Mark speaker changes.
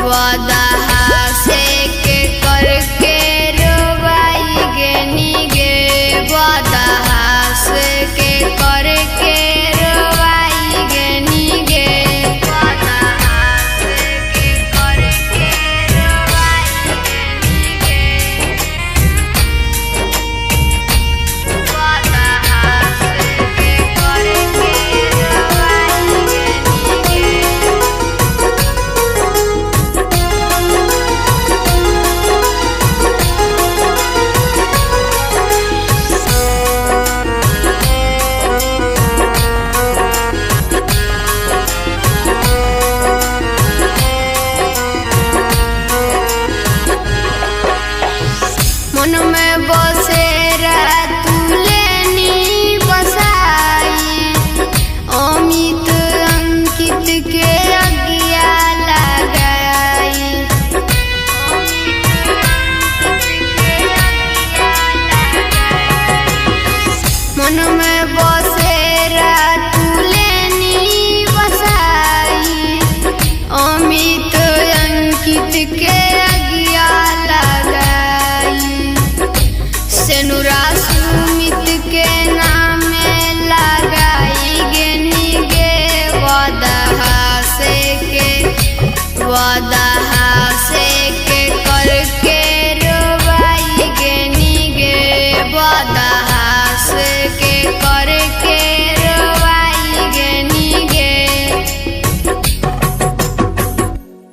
Speaker 1: वादा से के करके रोवाई गेनी गे वादा से के करके रोवाई गेनी गे वादा से के करके रोवाई गेनी गे वादा से के करके रोवाई गेनी गे मन में बसेरा तुलेनी बसाई अमित अंकित के अगिया लगाई मन में बसेरा तुलेनी बसाई अमित अंकित के अगिया लगाई सेनुरा